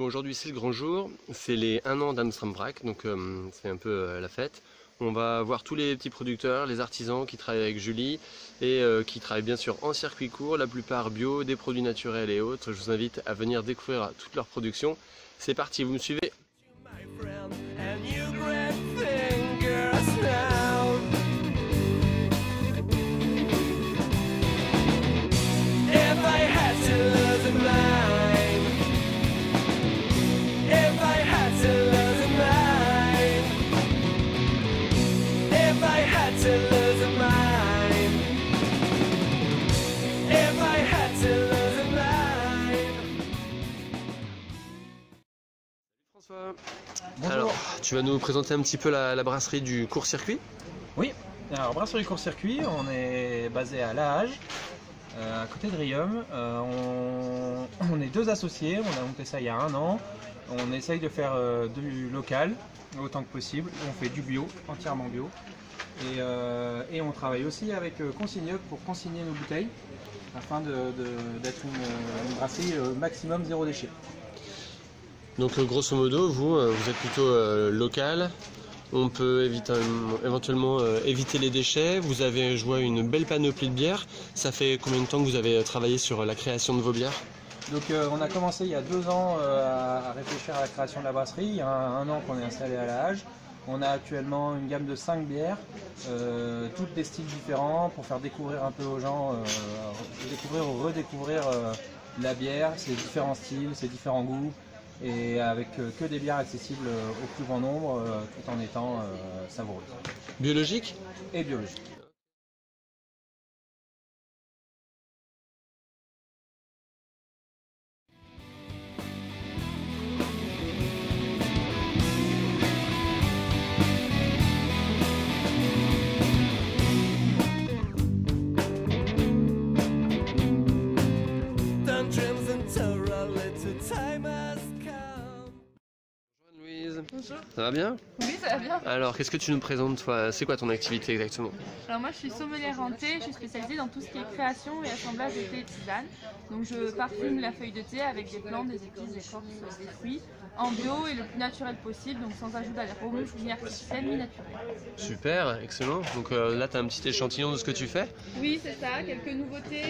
Bon, aujourd'hui c'est le grand jour, c'est les 1 an d'Amstram Brac, donc c'est un peu la fête. On va voir tous les petits producteurs, les artisans qui travaillent avec Julie et qui travaillent bien sûr en circuit court, la plupart bio, des produits naturels et autres. Je vous invite à venir découvrir toute leur production. C'est parti, vous me suivez? François, Bonjour. alors tu vas nous présenter un petit peu la brasserie du court-circuit? Oui, alors brasserie court-circuit, on est basé à La Hage, à côté de Riom. On est 2 associés, on a monté ça il y a 1 an. On essaye de faire du local autant que possible. On fait du bio, entièrement bio. Et on travaille aussi avec Consigneux pour consigner nos bouteilles afin d'être une brasserie maximum 0 déchet. Donc grosso modo, vous êtes plutôt local, on peut éventuellement éviter les déchets, vous avez joué une belle panoplie de bières. Ça fait combien de temps que vous avez travaillé sur la création de vos bières? Donc on a commencé il y a 2 ans à réfléchir à la création de la brasserie. Il y a 1 an qu'on est installé à La Hage. On a actuellement une gamme de 5 bières, toutes des styles différents pour faire découvrir un peu aux gens, découvrir ou redécouvrir la bière, ses différents styles, ses différents goûts, et avec que des bières accessibles au plus grand nombre, tout en étant savoureuses. Biologique? Et biologiques. Bonjour. Ça va bien? Oui, ça va bien. Alors, qu'est-ce que tu nous présentes, toi? C'est quoi ton activité exactement? Alors moi, je suis sommelière en thé, je suis spécialisée dans tout ce qui est création et assemblage de thé et tisane. Donc je parfume la feuille de thé avec des plantes, des épices, des écorces, des fruits, en bio et le plus naturel possible, donc sans ajout d'arômes, ni artificiels, ni naturels. Super, excellent. Donc là, tu as un petit échantillon de ce que tu fais? Oui, c'est ça, quelques nouveautés,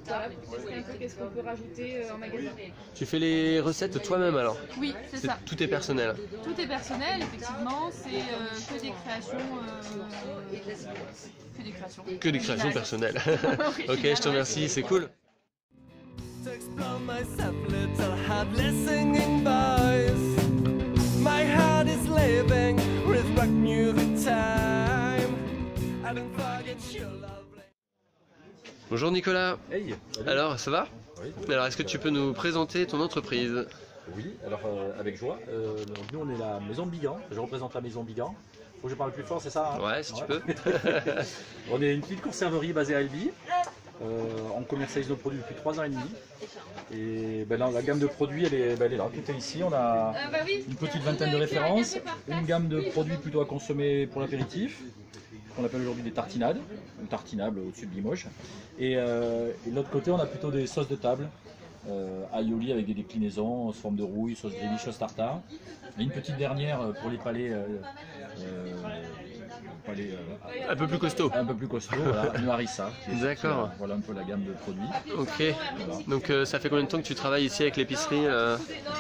voilà, pour tester un peu qu'est-ce qu'on peut rajouter en magasin. Tu fais les recettes toi-même alors? Oui, c'est ça. Tout est personnel? Tout est personnel, effectivement, c'est que des créations. Que des créations. Que des créations personnelles. Oui, Ok, je te remercie, c'est cool. Bonjour Nicolas. Hey, alors ça va? Oui. Alors est-ce que tu peux nous présenter ton entreprise? Oui, alors avec joie. Donc, nous on est la maison Bigan, je représente la maison Bigan. Faut que je parle plus fort, c'est ça hein? Ouais, si tu peux. On est une petite conserverie basée à Albi. On commercialise nos produits depuis 3 ans et demi. Et ben là, la gamme de produits, elle est là, tout est ici. On a une petite vingtaine de références, une gamme de produits plutôt à consommer pour l'apéritif, qu'on appelle aujourd'hui des tartinades, ou tartinables au-dessus de Limoges. Et de l'autre côté, on a plutôt des sauces de table, aioli avec des déclinaisons, sous forme de rouille, sauce grévy, sauce tartare. Et une petite dernière pour les palais. Un peu plus costaud. Un peu plus costaud, voilà, une harissa. D'accord. Voilà un peu la gamme de produits. Ok. Voilà. Donc ça fait combien de temps que tu travailles ici avec l'épicerie?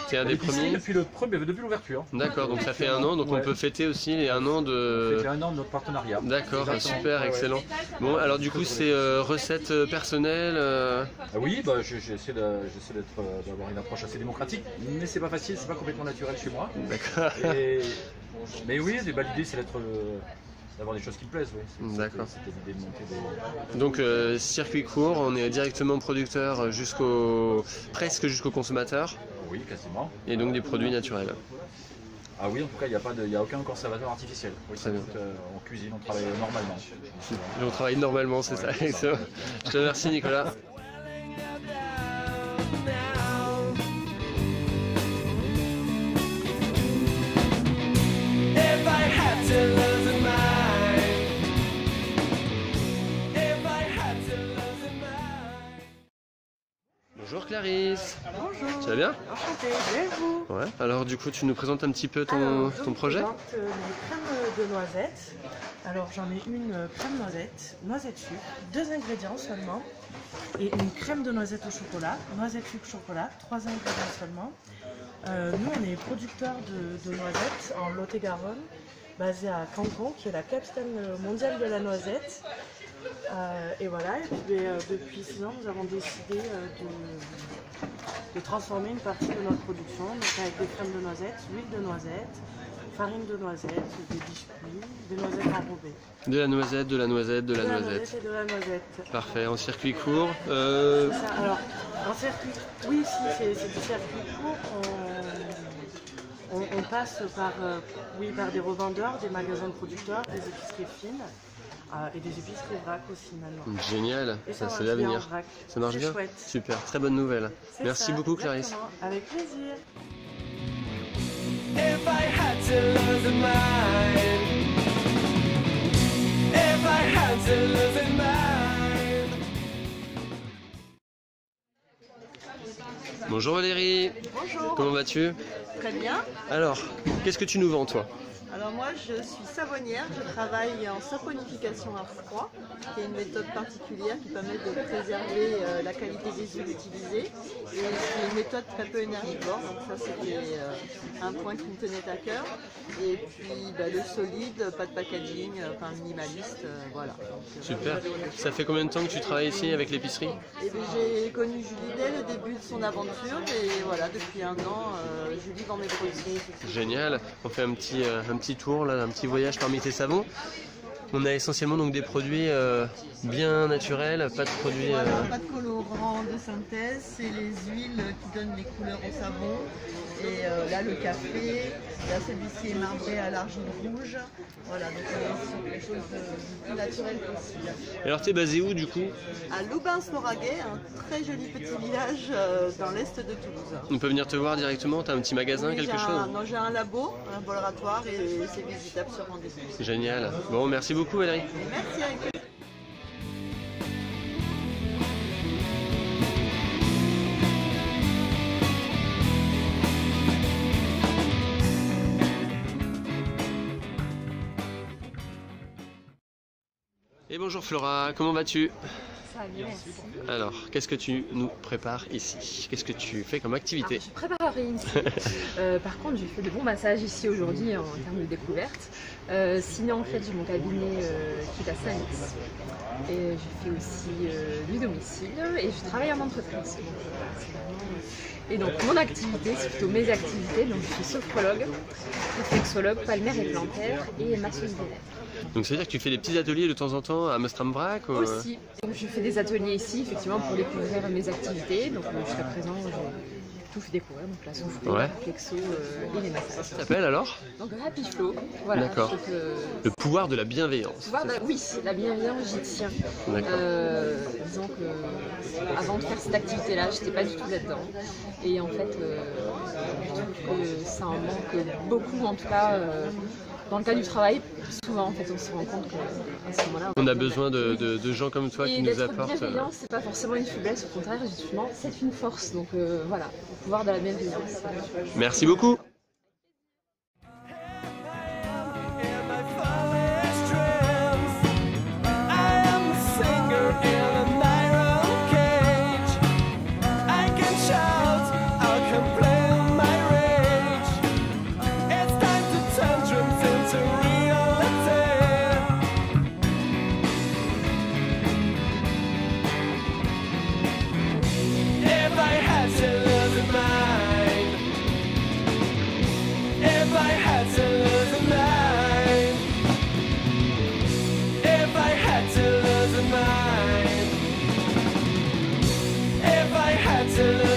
Tu es un des premiers? Depuis l'ouverture. D'accord, donc ça fait 1 an, donc ouais. On peut fêter aussi les 1 an de... C'était 1 an de notre partenariat. D'accord, super, excellent. Bon, alors du coup c'est recette personnelle Oui, bah, j'essaie d'avoir une approche assez démocratique, mais c'est pas facile, c'est pas complètement naturel chez moi. D'accord. Mais oui, l'idée c'est d'avoir des choses qui me plaisent. Oui. D'accord. C'était l'idée de monter des... Donc circuit court, on est directement producteur presque jusqu'au consommateur. Oui, quasiment. Et donc des produits naturels. Ah oui, en tout cas, il n'y a aucun conservateur artificiel. Oui, très bien. On cuisine, on travaille normalement. Et on travaille normalement, c'est ça. Excellent. Je te remercie Nicolas. Bonjour Clarisse. Bonjour. Tu vas bien? Enchantée, bien vous. Ouais. Alors du coup tu nous présentes un petit peu ton projet? Je présente les crèmes de noisettes. Alors j'en ai une crème noisette sucre, 2 ingrédients seulement. Et une crème de noisette au chocolat, noisette sucre chocolat, 3 ingrédients seulement. Nous on est producteurs de noisettes en Lot-et-Garonne, basé à Cancon, qui est la capitale mondiale de la noisette. Et voilà, et puis, depuis 6 ans, nous avons décidé de transformer une partie de notre production, donc avec des crèmes de noisettes, huile de noisette, farine de noisette, des biscuits, des noisettes enrobées. De la noisette, de la noisette, de la noisette. Et de la noisette. Parfait, en circuit court. C'est ça. Alors, en circuit, oui, si, c'est du circuit court. On passe par des revendeurs, des magasins de producteurs, des épiceries fines. Et des épiceries vrac aussi maintenant. Génial, ça c'est l'avenir. Ça marche bien? Chouette. Super, très bonne nouvelle. Merci ça, beaucoup Clarisse. Exactement. Avec plaisir. If I had to lose a mind, if I had to lose a mind. Bonjour Valérie. Bonjour. Comment vas-tu? Très bien. Alors, qu'est-ce que tu nous vends toi? Alors moi je suis savonnière, je travaille en saponification à froid, qui est une méthode particulière qui permet de préserver la qualité des huiles utilisées. Et c'est une méthode très peu énergivore, donc ça c'était un point qui me tenait à cœur. Et puis le solide, pas de packaging, enfin minimaliste, voilà. Donc, Super. Ça fait combien de temps que tu travailles ici avec l'épicerie? J'ai connu Julie dès le début de son aventure et voilà, depuis 1 an, Julie vend mes produits. Génial. On fait un petit tour, là, un petit voyage parmi tes savons. On a essentiellement donc des produits bien naturels, pas de produits... Voilà, pas de colorant de synthèse, c'est les huiles qui donnent les couleurs au savon. Et là le café, là celui-ci est marbré à l'argile rouge. Voilà, donc on est sur quelque chose de plus naturel possible. Et alors t'es basé où du coup? À Loubin-Lauragais, un très joli petit village dans l'est de Toulouse. On peut venir te voir directement? T'as un petit magasin, Oui, quelque chose? Non, j'ai un labo, un laboratoire et c'est visitable sur rendez-vous. Génial. Bon, merci beaucoup Valérie. Merci, avec plaisir. Et bonjour Flora, comment vas-tu? Ça va bien, merci. Alors, qu'est-ce que tu nous prépares ici? Qu'est-ce que tu fais comme activité? Je prépare rien ici. Par contre, j'ai fait de bons massages ici aujourd'hui en termes de découverte. Sinon, en fait, j'ai mon cabinet qui est à Saint-Lix. Et je fais aussi du domicile et je travaille en entreprise. Et donc, mon activité, c'est plutôt mes activités. Donc, je suis sophrologue, réflexologue, palmaire et plantaire et masseuse des lèvres. Donc ça veut dire que tu fais des petits ateliers de temps en temps à Mastrambrac ou... Aussi. Donc, je fais des ateliers ici, effectivement, pour découvrir mes activités. Donc, jusqu'à présent, j'ai tout fait découvrir. Donc, la sophro, la réflexo et les massages. Ça s'appelle alors? Donc, Happy Flow. Voilà. D'accord. Le pouvoir de la bienveillance. Oui, la bienveillance, j'y tiens. Disons que avant de faire cette activité-là, j'étais pas du tout là-dedans. Et en fait, je trouve que ça en manque beaucoup, en tout cas. Dans le cas du travail, souvent en fait on se rend compte qu'à ce moment-là on a besoin de gens comme toi qui nous apportent. Et bienveillant, c'est pas forcément une faiblesse, au contraire justement c'est une force. Donc voilà, le pouvoir de la bienveillance. Merci beaucoup. To